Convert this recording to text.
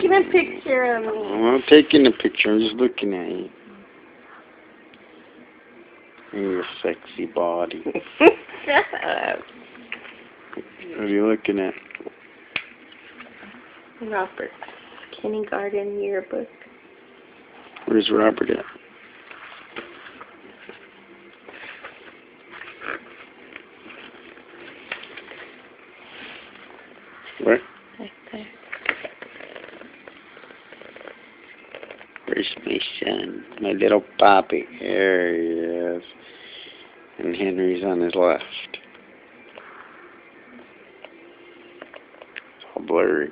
taking a picture of me. I'm not taking a picture, I'm just looking at you. Your sexy body. Shut up. What are you looking at? Robert's kindergarten yearbook. Where's Robert at? Where? Right there. Where's my son? My little poppy. There he is. And Henry's on his left. It's all blurry.